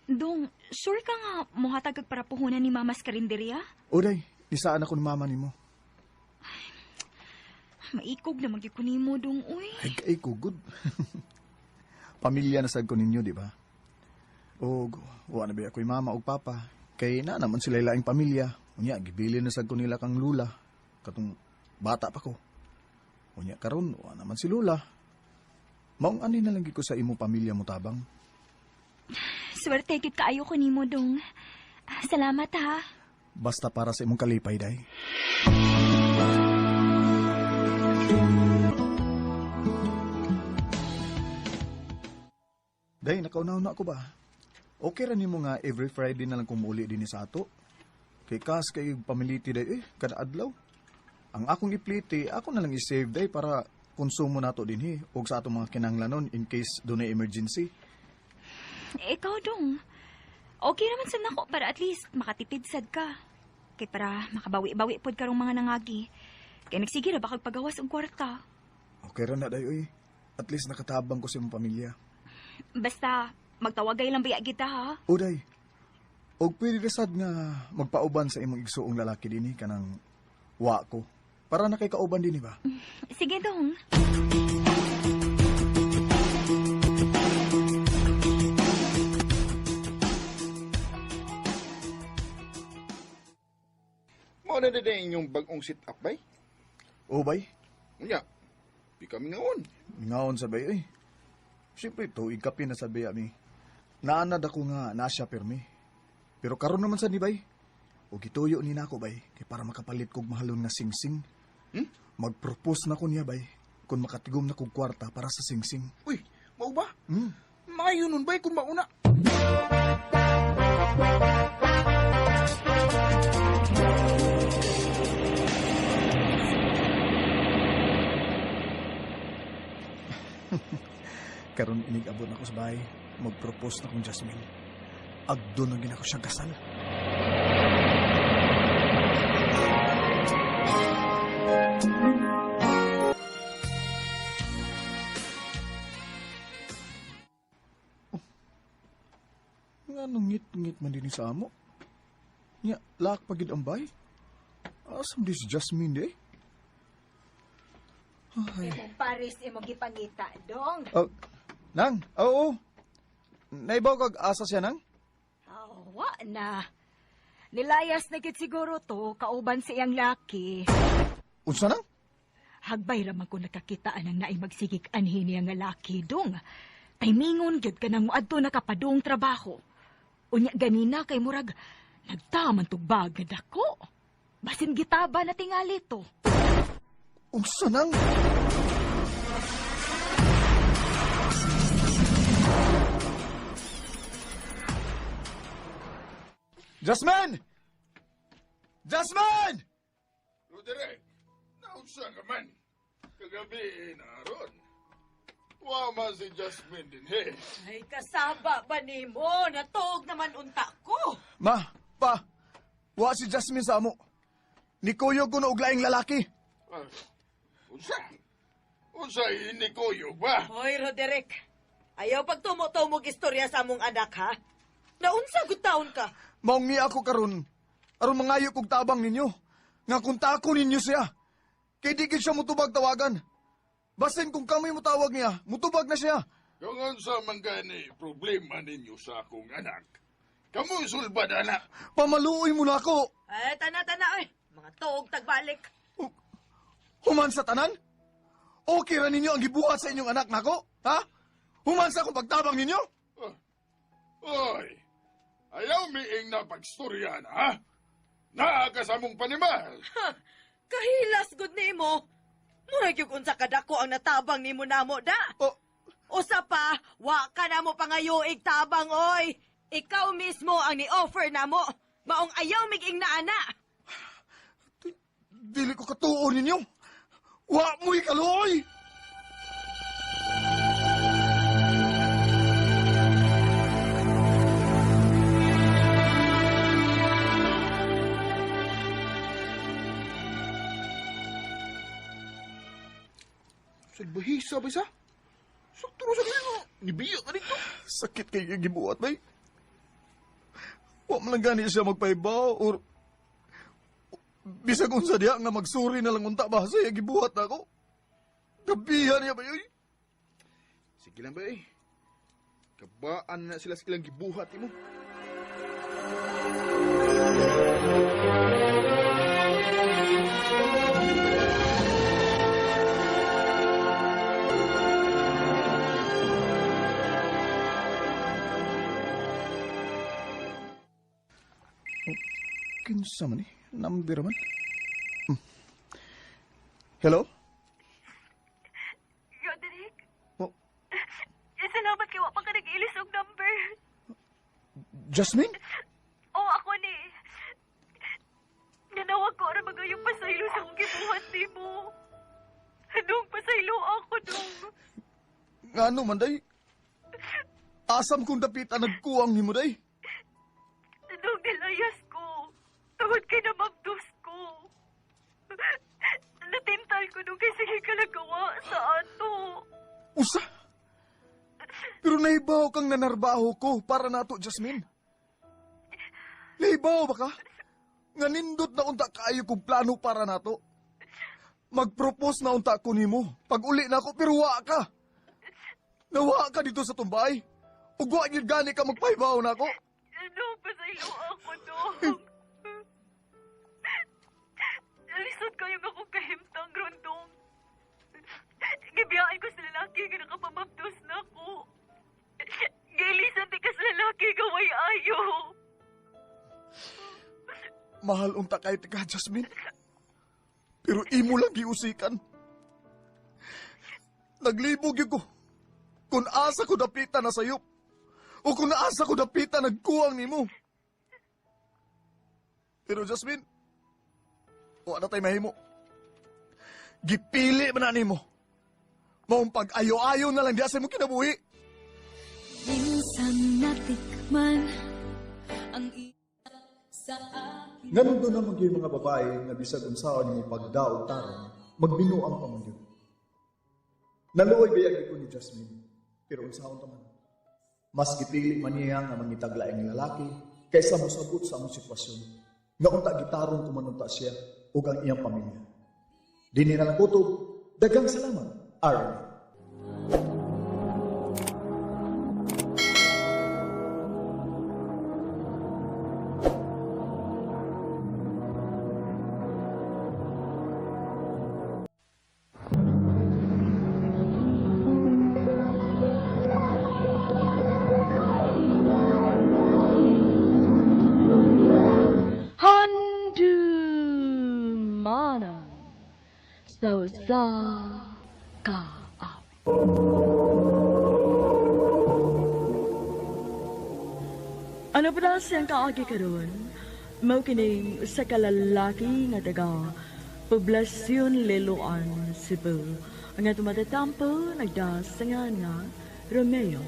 Dong, sure ka nga mohatag kag para puhunan ni Mama sa karinderya? Oday, isaan ako ni Mama nimo. Maikog na magyud ko nimo, Dong, uy. Ay, kugod. Pamilya na sad ko ninyo, di ba? O, wa na ba ako'y mama o papa. Kay na naman sila laing pamilya. Unya, gibili na sad ko nila kang lula. Katong bata pa ko. Unya, karon wa naman si lula. Maong ani na lang ko sa imo pamilya mo tabang. Swerte gid kaayo ko nimo, Dong. Salamat, ha. Basta para sa imong kalipay, day. Day, nakaunaw na ako ba? Okay ra nimo nga every Friday na lang kumuli din sa ato. Kay kas kay pamiliti day kada adlaw. Ang akong ipliti, ako na lang i-save day para konsumo nato dinhi og sa ato mga kinahanglanon in case dunay emergency. Ikaw, Dong. Okay naman sa nako para at least makatipid sad ka. Kay para makabawi-bawi pod karong mga nangagi. Kay nagsige ra ba kag pagawas og kwarta. Okay ra na day oy. At least nakatabang ko sa imong pamilya. Basta magtawagay lang biya kita, ha. Uday. Og pwede rasad nga magpauban sa imong igsuong lalaki dinhi kanang wa ko. Para na kay kauban dinhi ba? Sige, Dong. Mao na din inyong bagong sit-up, bay? O bay? Unya, di kami ngaon. Ngaon sa bay, siyempre, tuig kapi na sa baya mi. Naanad ako nga nasya permi. Pero karon naman sa ni bay. O gituyo ni nako bay. Kay para makapalit kog mahalon nga singsing. Mag-propose na ko niya bay. Kung makatigom na kog kwarta para sa singsing. Uy, mau ba? Maayo nun bay kung mauna. Karon inig-abot na ko sa bahay. Mag-propose na kong Jasmine. Agdo na gina ko siya gasal. Nga nung ngit-ngit man din sa amo. Nga, laak pagid ang bay. Asam di si Jasmine de. Ay. Imong Paris, imong gipangita, Dong. Oh, Nang, oo. Naibaw kag asa siya, Nang? Wa na. Nilayas na gid siguro to, kauban sa iyang laki. Unsa, Nang? Hagbay raman ko nakakitaan ang naay magsigig anhi niya nga laki, Dong. Timingon gyud ka nang muadto na kapadong trabaho. Unya ganina kay murag nagtaman tug bagad ako. Basin gitaba na tingali to. Unsa, Nang? Jasmine! Jasmine! Roderick, naunsa ka man. Kagabi naron. Wama si Jasmine din, he. Ay, kasaba ba ni mo? Natog naman unta ko. Ma, Pa, wa si Jasmine sa amo. Nikuyog ko na og laing lalaki. Unsa? Unsa ini koyo ba? Hoy, Roderick. Ayaw pagtumo-tumog istorya sa among anak, ha? Naunsa gud taon ka? Maungi ako karon. Aron mangayo kog tabang ninyo. Nga kung tako ninyo siya. Kay di gid siya mutubag tawagan. Basin kung kami mutawag niya, mutubag na siya. Kung unsa man gani problema ninyo sa akong anak. Kamu sulbad anak. Pamaluoy mo na ako. Ay, tana-tana, oy. Mga tuog tagbalik. Human sa tanan? Okay ra ninyo ang gibuhat sa inyong anak nako? Ha? Human sa akong pagtabang ninyo? Oy, ayaw miing na pagstorya na, ha? Naa ka sa mong panimal. Ha, kahilas gud nimo. Murag yung unsa kadako ang natabang nimo namo da. Usa pa, wa ka namo pangayoig tabang oy. Ikaw mismo ang ni-offer namo. Maong ayaw miging na ana. Dili ko katuo ninyo. Wa mo'y kaloy. Sagbahisa ba isa? Sakto sa kanino. Nibiyak ka dito. Sakit kay gibuhat bay. Wa man lang gani siya magpaibaw or bisag unsa diha nga magsuri na lang unta ba sa gibuhat na ako. Gabihan niya ba yun? Sige lang ba eh. Kabaan na sila silang gibuhat mo. Kinsa man eh? Number man? Hello? Roderick? Oh. Salamat kay wa pa ka nag-ilis og number. Jasmine? Oo, ako ni. Nanawag ko aron magayong pasaylo sa akong gibuhat nimo. Anong pasaylo ako dong? Ngano man day? Asam kong dapitan nagkuwang ni mo day? Anong nilayas ko? Tawad kay na magdos ko. Natintal ko nung kay sige ka nagawa sa ato. Usa? Pero naibaw kang nanarbaho ko para nato, Jasmine. Naibaw ba ka? Nga nindot na unta kaayo kong plano para nato. Mag-propose na unta ko nimo. Pag uli na ako, pero wa ka. Nawa ka dito sa tumbay. Ugwa yun gani ka magpaibaw na ako. Ano, pasaylo ako dong. Lisod kayong akong kahimtang, Rondong. Gibiyain ko sa lalaki nga nakapamabdos na ako. Gailisan di ka sa lalaki gaway ayo. Mahal unta kay tika, Jasmine. Pero imo lang giusikan. Naglibog yun ko. Kung asa ko dapita na sayop. O kung asa ko dapita nagkuwang nimo. Pero Jasmine, wala na tayo mahimo. Gipili man na nimo. Maong pag-ayo-ayo na lang diya sa mo kinabuhi. Minsan natikman ang sa akin. Ganun doon naman yung mga babae na bisag unsaon yung pagdaog tarong, magbinuang pamangyo. Naluoy bayag ko ni Jasmine, pero unsaon taman. Mas gipili man niya nga mangitaglaing lalaki kaysa mosabot sa among sitwasyon. Nga unta gitarong kumanunta siya ug ang iyang pamilya. Dinhi na lang kutob, daghang salamat, Aaron. Mana so sa ka Ano pa siyang kaagi karon? Mao kining sa kalalaki nga taga Poblasyon Liloan, Cebu. Ang atong matatampo nagdasangan nga Romeo.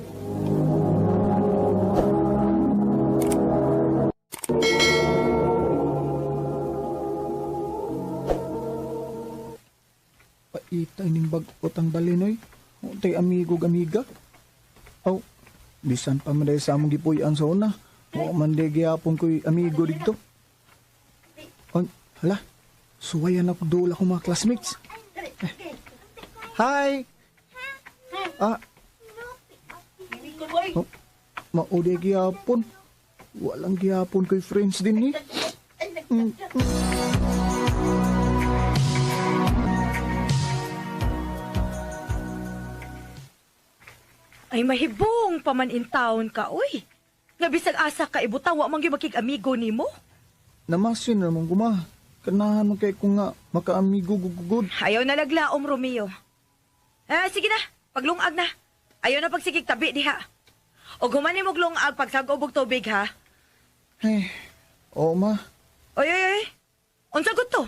ining bagot ang balinoy. Tay amigo amiga. Aw, bisan pa man sa among gipuy-an sa una. O man di gyapon ko'y amigo dito. Ay, hala. Suwayan ako doon ako mga classmates. Hi! Ah. Oh, maudi gyapon. Walang gyapon ko'y friends din eh. Ay mahibong paman in town ka, uy. Nga bisag asa ka ibutaw, wa man gyud makig-amigo nimo. Namasin naman kuma. Kanahan mo kay ko nga makaamigo gugugod. Ayaw na laglaom, Romeo. Sige na, paglungag na. Ayaw na pagsigig tabi diha. O gumanin mo glungag pagsagog og tubig, ha? Oo, ma. Oy. Unsa gud to?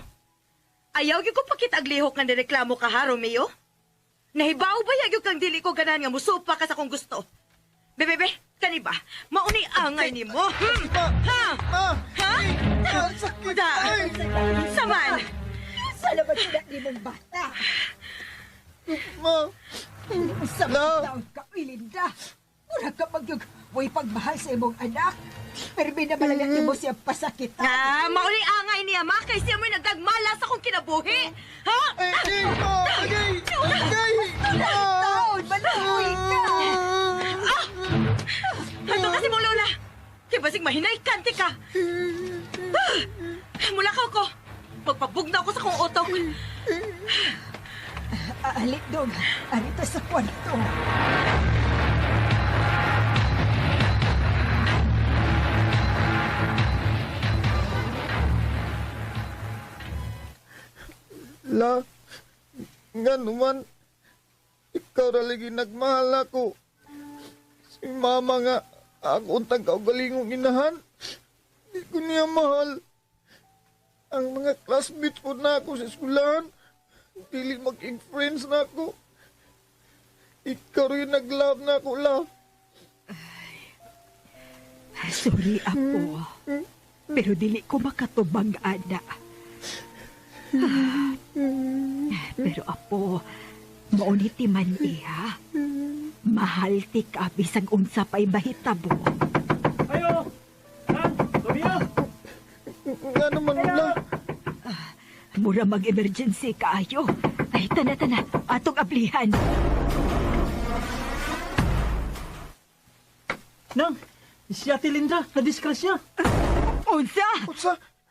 Ayaw gyud ko pakita aglihok nga nireklamo ka, ha, Romeo? Nahibaw ba yagyo kang dili ko ganan nga musupa ka sa kong gusto? Bebe, kani ba? Mauni angay nimo. Ha? Sakit. Saman. Salamat sila ni mong bata. Ma. Sabot ka, Linda. Mura ka magyug, way pagmahal sa imong anak. Pero binabalagat mo siya pasakitan. Mauli angay niya, ma. Kay siya mo'y nagdagmala sa kong kinabuhi. Ha? Taon, malahoy ka. Ito kasi mong lola. Kaya basig mahinay kanti ka. Mula ko. Magpabugna ako sa kong utok. Alik dong, arito sa kwarto. La, nga naman, ikaw raligi nagmahal ako. Si mama nga, ako untang kaugalingong inahan. Di ko niya mahal. Ang mga classmates ko na ako sa eskwelahan, dili maging friends na ako. Ikaw rin nag-love na ako, la. Sorry, Apo. Pero dili ko makatubang ana. Pero Apo, mauniti man iya. Mahal ti ka bisag unsa pa'y mahitabo. Ayo! Romeo! Nga naman la. Mura mag-emergency kaayo. Ay, tana, atong aplihan. Nang, si Ate Linda, na-disgrasya. Unsa?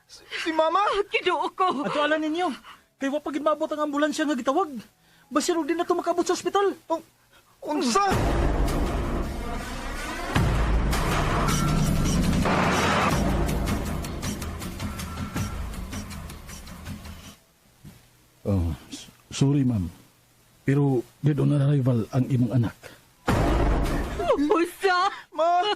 Si mama? Kinuo ko. Ato alam ninyo, kay wapagin maabot ang ambulansya nga gitawag. Basiro din na ito makabot sa ospital. Unsa? Oh, sorry ma'am. Pero dead on arrival ang imong anak. Usa? Ma!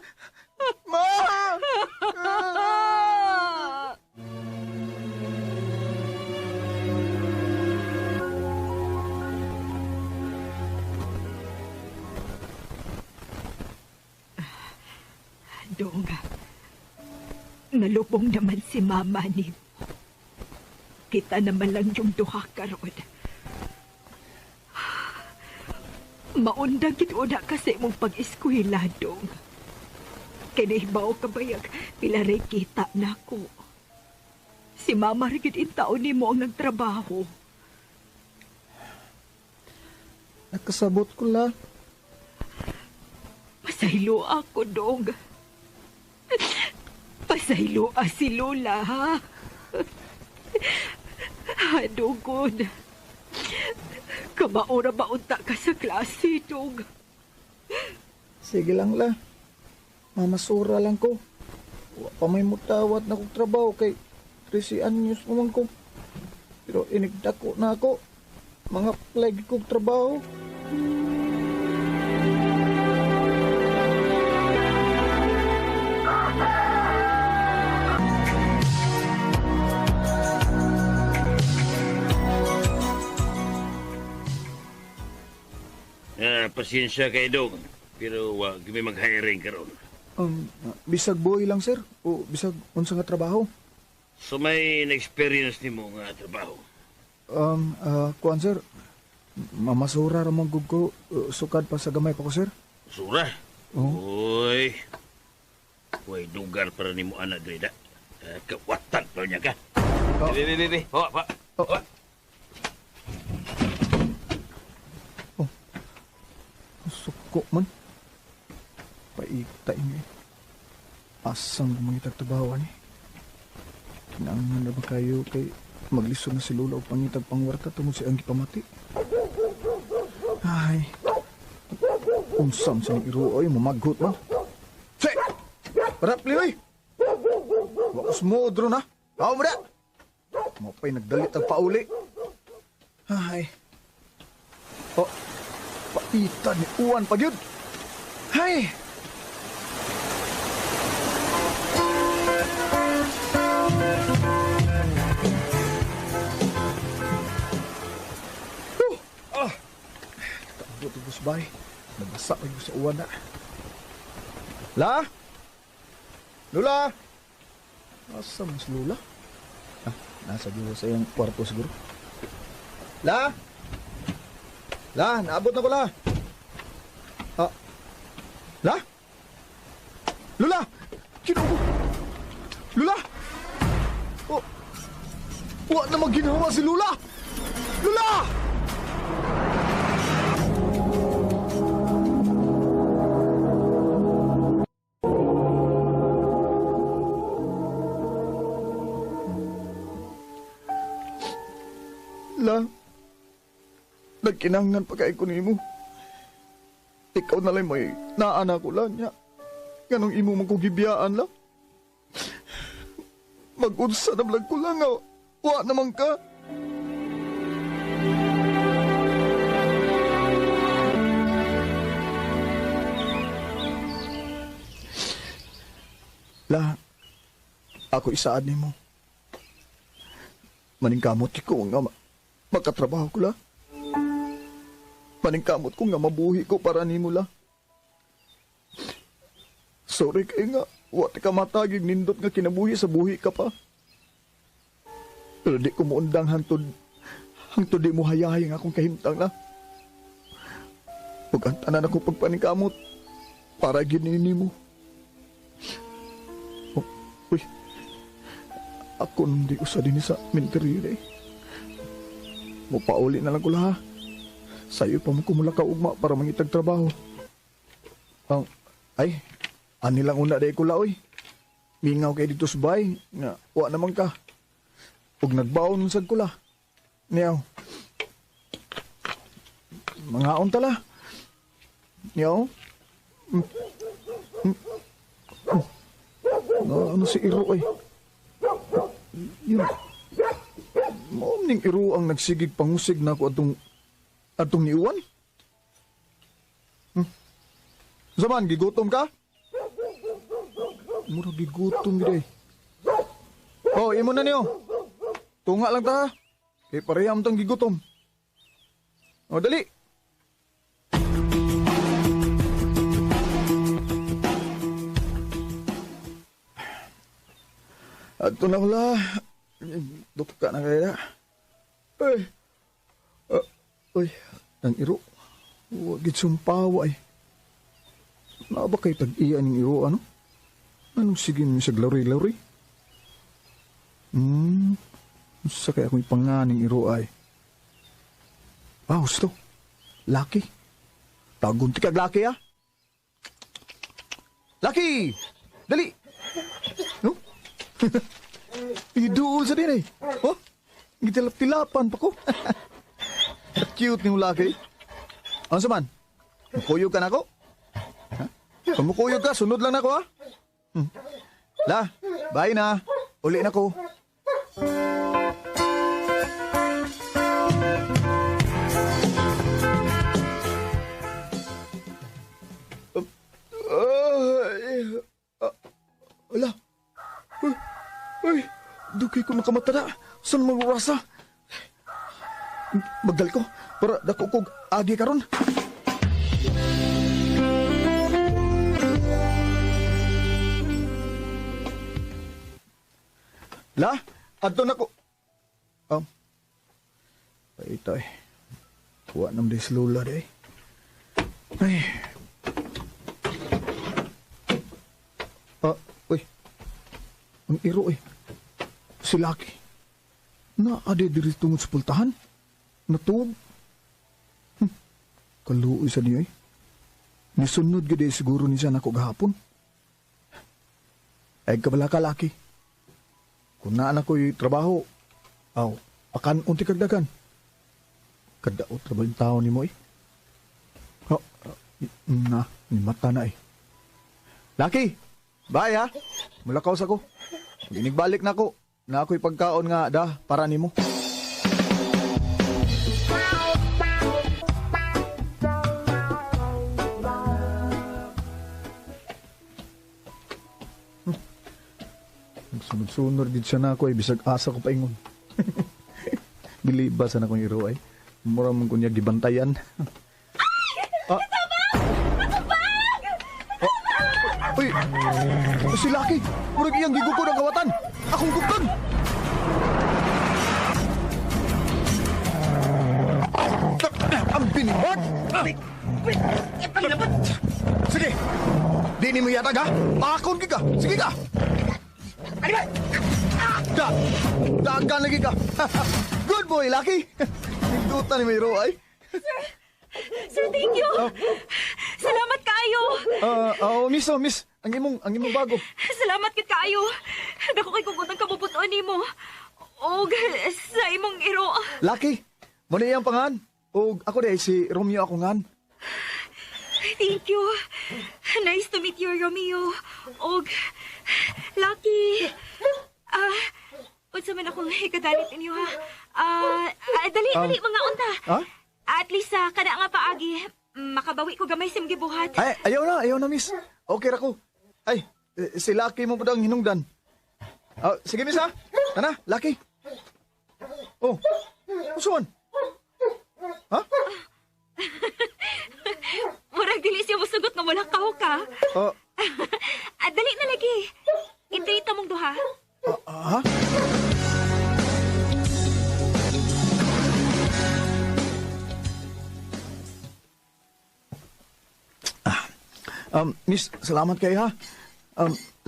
Dong, nalubong naman si mama ni mo. Kita naman lang yung duha karon. Maundang kituna kasi mong pag-eskwela, Dong. Kinihibaw ka bayag, pilaray kita na ko. Si mama rigid in taon ni mo ang nagtrabaho. Nakasabot ko la. Pasaylo ako, Dong. Pasaylo si Lola, ha? Dugod. Kamaora ba unta ka sa klase, Dong? Sige lang la. Mamasura lang ko. Wa pa may mutawat na kong trabaho kay 13 anyos naman ko. Pero inigdako na ako. Mga flag kong trabaho. Pasensya kay Dong, pero wag may mag-hiring karon. Bisag boy lang sir o bisag unsa nga trabaho? So may na-experience nimo nga trabaho? Kuan sir, Mamasura ramang gugo, sukad pa sa gamay pa ko, sir. Sura? Oh. Uy. Uy, dugar para ni mo anak Greda. Kawatan pa niya ka. Bebe. Ho, pa. Suko man. Paita ini. Asang mangitag tabawan ni. Kinangan na ba kayo kay maglisod na si Lula o pangitag pangwarta tungod si ang gipamati? Ay. Unsam sa iruoy, mamagot man. Say! Parapli, oy! Wakas mo, Odro na. Ako mo na! Mapay nagdalit ang pauli. Ay. Oh, paita ni Uwan pag yun. Ay! Tubos bay. Nabasa ko sa uwan na. La? Lula? Asa mas Lula? Nasa diyo sa iyong kwarto siguro. La? La, naabot na ko la. La? Lula? Kinugo? Lula? Oh. Wa na maginawa si Lula? Lula! La, nagkinangnan pa kay ko nimo. Ikaw na lang may naana ko lang niya. Ganong imo mong kugibiyaan lang. Mag-unsa na vlog ko lang nga. Wa naman ka. La, ako isaad nimo. Maningkamot ko nga makatrabaho ko la. Maningkamot ko nga mabuhi ko para nimo la. Sorry kay nga, wati ka matagig nindot nga kinabuhi sa buhi ka pa. Pero di ko muundang hangtod di mo hayahay nga akong kahimtang na. Huwag ang tanan ako pagpaningkamot para ginini mo. Oh, uy, ako hindi ko sa din sa minterire. Mupauli na lang ko la. Sa'yo pa mo kumula ka ugma para mangitag trabaho. Ay, ani lang una day ko la, oy. Mingaw kay dito sa bay, nga, wa naman ka. Huwag nagbaon sad ko la. Niyaw. Mangaon tala. Niyaw. Ano si Iro, ay? Yun. Ning Iro ang nagsigig pangusig na ako atong niuwan. Zaman, gigutom ka? Mura gigutom gide. Oh, imo na niyo. Tunga lang ta. Kay pareham tang gigutom. Oh, dali. Ato na wala. Duka na kaya. Ay, ang Iro. Huwag sumpawa ay. Naaba kay tag-iya ng Iro, ano? Anong sige mo sa glari-lari? Sa kaya akong ipanganing Iro ay. Gusto. Laki. Tagunti kag laki, ah. Laki! Dali! No? Iduol sa din, eh. Oh? Gitilap-tilapan pa ko. Cute ni mo laki. Ano saman? Mukuyog ka na ako? Kung mukuyog ka, sunod lang ako, ha? La, bye na. Uli na ko. Ala. Ay, dugay ko nakamata na. Saan magurasa? Magdal ko para dako kog agi karon. La, adto na ko. Paitay. Wa nam day slula day. Ay. Uy. Ang iro eh. Si Lucky. Naade diri tungod sa pultahan. Natuog. Kaluoy sa niyo eh. Nisunod gede siguro ni siya nako gahapon. Ay kabala ka, Lucky. Kung naan ako'y trabaho, pakan unti kagdagan. Kadaot trabaho yung tao ni mo eh. Ni mata na eh. Lucky! Bye ha! Mulakaw sa ko. Ginigbalik na ko. Na ako'y pagkaon nga para ni mo. Sunod-sunod din siya na ako ay bisag asa ko paingon. Bilibas na akong iro ay. Mura mong kunya gibantayan. Uy! Si Lucky! Murag iyang gigukod ang kawatan! Akong gugtod! Ang binibag! Sige! Di ni mo yatag ha! Pakon ka! Sige ka! Dagan lagi ka! Good boy, Lucky! Nagduta ni Mayro ay. Sir, thank you! Salamat kaayo! Miss. Ang imong bago. Salamat kit kaayo. Dako kay kugod ang kabubuton nimo. Og sa imong iro. Lucky, mo na iyang pangan. Og ako day si Romeo ako ngan. Thank you. Nice to meet you, Romeo. Og Lucky. Unsa man akong ikadalit inyo ha. Dali mga unta. At least kada nga paagi, makabawi ko gamay sim gibuhat. Ay, ayaw na, miss. Okay ra ko. Ay, si Lucky mo pud ang hinungdan. Sige, miss ha. Tana, Lucky. Oh, usuan. Ha? Murag dili siya musugot nga wala kaho ka. Dali na lagi. Itreat mong duha. Ha? Miss, salamat kayo ha.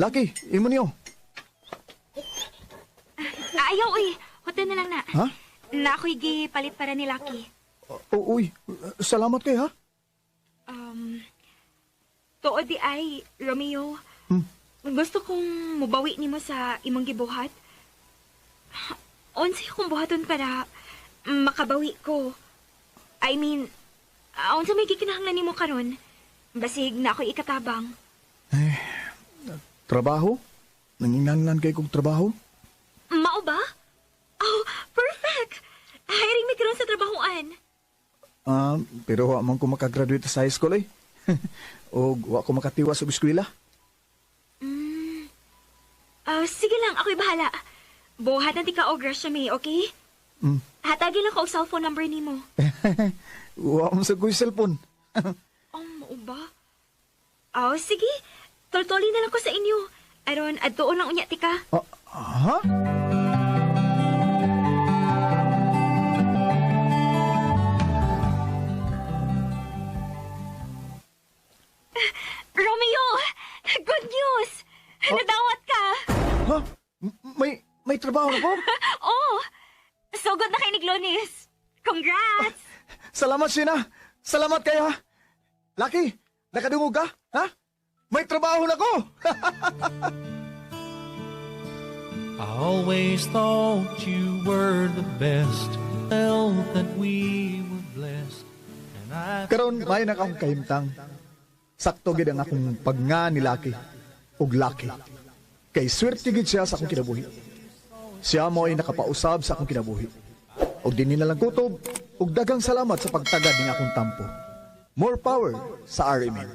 Lucky, imo niyo. Ayaw, hotel na lang na. Ha? Na ako'y gipalit para ni Lucky. Uy, salamat kayo ha. Tuod di ay, Romeo. Gusto kong mubawi nimo sa imong gibuhat. Unsa kong buhaton para makabawi ko. I mean, unsa may gikinahanglan nimo karon? Basig na ako'y ikatabang. Trabaho? Nanginganlan kay kong trabaho? Mao ba? Oh, perfect! Hiring me karon sa trabahoan. Pero wa man ko makagraduate sa high school eh. O wa ko makatiwa sa eskwela. Sige lang, ako'y bahala. Buhat na di ka og resume, okay? Hatagin lang ko og cellphone number nimo. Wa mo sa kuy cellphone. Mao ba? Sige. Toltoli na lang ko sa inyo. Aron, adtoon lang unya tika. Ha? Romeo! Good news! Nadawat ka! Ha? May trabaho na ko? Sugod na kay ni Glonis. Congrats! Salamat, Sina. Salamat kayo, ha? Lucky, nakadungog ka? Ha? May trabaho na ko! I always thought you were the best. Felt that we were blessed. Karon may na akong kahimtang. Sakto gid ang akong pagnga ni Lucky. Og Lucky. Kay swerte gid siya sa akong kinabuhi. Siya mo ay nakapausab sa akong kinabuhi. Og dinhi na lang kutob, og daghang salamat sa pagtagad ning akong tampo. More power sa RMN.